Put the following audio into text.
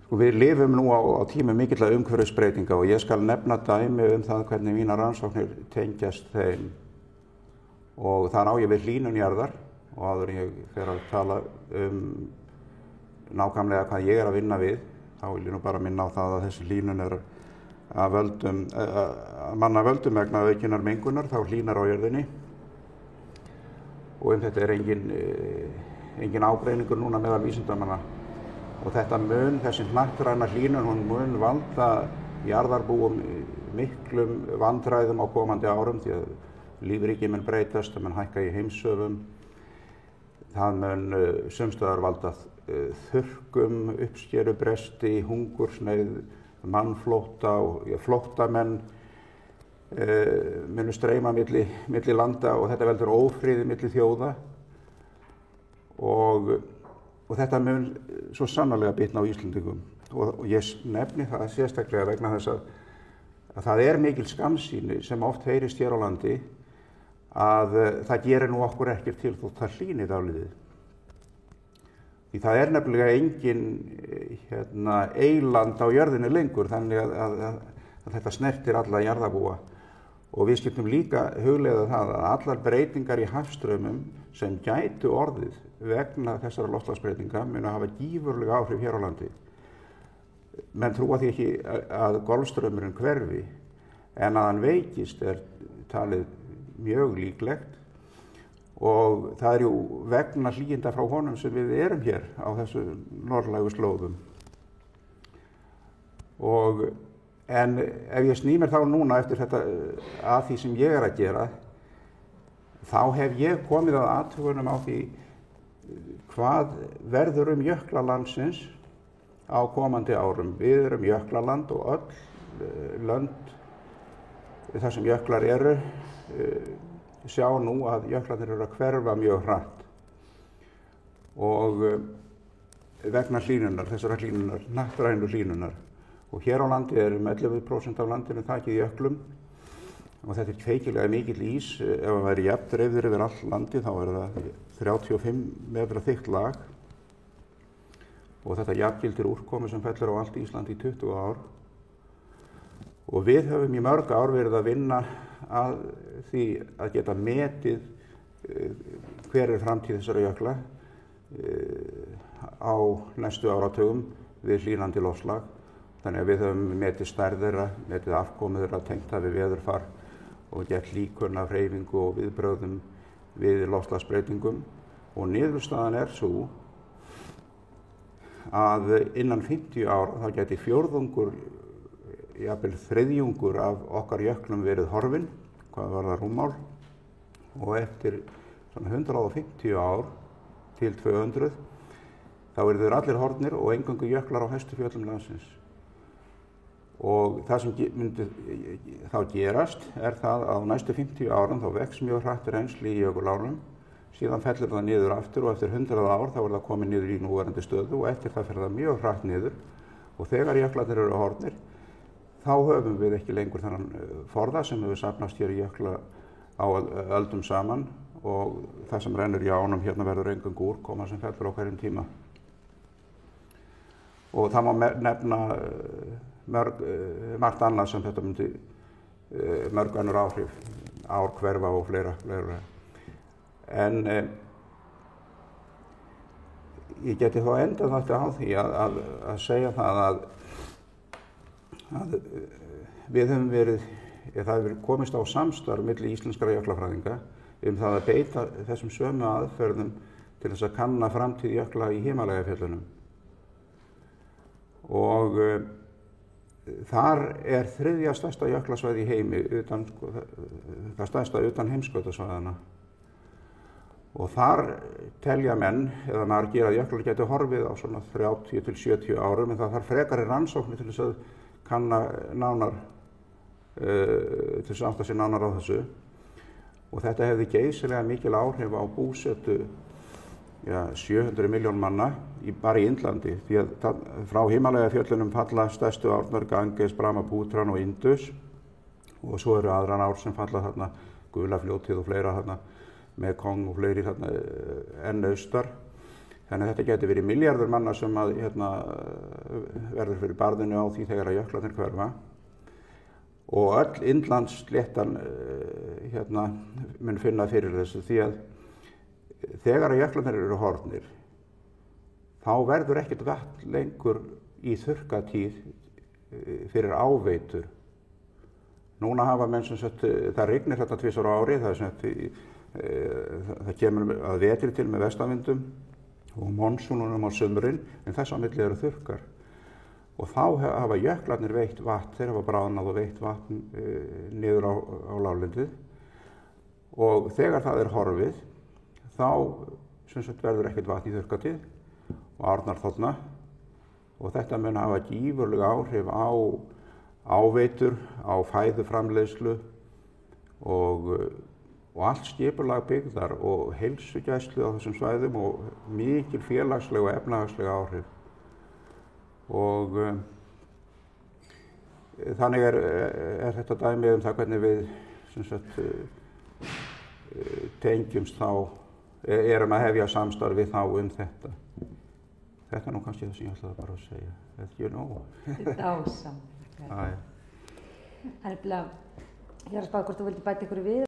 Sko við lifum nú á tímum mikilla umhverfisbreytinga og ég skal nefna dæmi það hvernig mínar rannsóknir tengjast þeim. Og þar á ég við hlýnun jarðar og áður en ég fer að tala nákvæmlega hvað ég að vinna við, þá vil ég nú bara minna á það að þessi hlýnun af manna völdum vegna aukinnar mengunar, þá hlýnar á jörðinni. Og þetta engin ágreiningur núna meðal vísindamanna. Og þessi hnattræna hlýnun, hún mun valda jarðarbúum miklum vandræðum á komandi árum því að lífríki mun breytast, það mun hækka í heimshöfum, það mun sumstaðar valda þurrkum, uppskerubresti, hungursneyð, mannflótta og flóttamenn munu streyma milli landa og þetta veldur ófriði milli þjóða og þetta mun svo sannarlega bitna á Íslendingum og ég nefni það sérstaklega vegna þess að það mikil skammsýni sem oft heyrist hér á landi að það gerir nú okkur ekkert til þótt það hlýni dálítið. Því það nefnilega engin eyland á jörðinni lengur þannig að þetta snertir alla jarðarbúa og við skiptum líka hugleiða það að allar breytingar í hafstraumum sem gætu orðið vegna þessara loftslagsbreytinga munu hafa gífurlega áhrif hér á landi. Menn trúa því ekki að golfstraumurinn hverfi en að hann veikist talið mjög líklegt og það jú vegna hlýinda frá honum sem við erum hér á þessu norðlægu slóðum. En ef ég sný mér þá núna eftir þetta að því sem ég að gera, þá hef ég komið að athugunum á því hvað verður jökla landsins á komandi árum. Við erum jöklaland og öll lönd þar sem jöklar eru sjá nú að jöklarnir eru að hverfa mjög hratt og vegna hlýnunar, þessara hlýnunar, hnattrænu hlýnunar. Og hér á landi 11% af landinu þakið jöklum og þetta feikilega mikill ís. Ef það væri jafnt dreifður yfir all landi þá það 35 metra þykkt lag og þetta jafngildir úrkomu sem fellur á allt Ísland í 20 ár. Og við höfum í mörg ár verið að vinna að því að geta metið hver framtíð þessara jökla á næstu áratugum við hlýnandi loftslag. Þannig að við höfum metið stærð þeirra, metið afkomu þeirra, tengt það við veðurfar og gert líkurn af hreyfingu og viðbrögðum við loftslagsbreytingum. Og niðurstaðan sú að innan 50 ár þá gæti fjórðungur, jafnvel þriðjungur af okkar jöklum verið horfinn, hvað varðar rúmmál, og eftir 150 ár til 200 þá eru þeir allir horfnir og eingöngu jöklar á hæstu fjöllum landsins. Og það sem myndi þá gerast það að á næstu 50 árum þá vex mjög hratt rennsli í jökulárunum, síðan fellur það niður aftur og eftir 100 ár þá það komið niður í núverandi stöðu og eftir það fer það mjög hratt niður og þegar jöklarnir eru horfnir þá höfum við ekki lengur þennan forða sem hefur safnast hér í jökla á öldum saman og það sem rennur í ánum hérna verður eingöngu úrkoma sem fellur á hverjum tíma. Og það má nefna margt annað sem þetta myndi mörg önnur áhrif, ár hverfa og fleira. En ég geti þó endað þetta á því að segja það að við höfum það hefur komist á samstarf milli íslenskra jöklafræðinga það að beita þessum sömu aðferðum til þess að kanna framtíð jökla í Himalajafjöllunum. Og þar þriðja stærsta jöklasvæði í heimi, það stærsta utan heimskautasvæðanna. Og þar telja menn, eða margir að jöklar geti horfið á svona 30 til 70 árum, en það þarf frekari rannsóknir til þess að kanna nánar, til þess að átta sig nánar á þessu. Og þetta hefði geysilega mikil áhrif á búsetu 700 milljón manna bara í Indlandi, því að frá Himalajafjöllunum falla stærstu árnar Ganges, Brahmaputra og Indus og svo eru aðrar ár sem falla þarna Gulafljótið og fleira þarna Mekong og fleiri þarna enn austar. Þannig að þetta getur verið milljarður manna sem að verður fyrir barðinu á því þegar að jöklarnir hverfa. Og öll innlandssléttan mun finna fyrir þessu því að þegar að jöklarnir eru horfnir þá verður ekkert vatn lengur í þurrkatíð fyrir áveitur. Núna hafa menn sem sagt, það rignir þetta 2 ára á ári, það kemur að vetri til með vestanvindum og monsúnunum á sumrin, en þess á milli eru þurrkar. Og þá hafa jöklarnir veitt vatn, þeir hafa bráðnað og veitt vatn niður á láglendið. Og þegar það er horfið, þá sem sagt, verður ekkert vatn í þurrkatíð og árnar þorna. Og þetta mun hafa gífurlega áhrif á áveitur, á fæðuframleiðslu og allt skipulag byggðar og heilsugæslu á þessum svæðum og mikil félagsleg og efnahagsleg áhrif. Og þannig er þetta dæmi það hvernig við sem sagt, tengjumst þá, erum að hefja samstarf við þá þetta. Þetta er nú kannski það sem ég ætlaði bara að segja. Þetta er ekki nóg. Þetta er ásamlega. Það er bara, ég var að spá hvort þú vildi bæta ykkur við.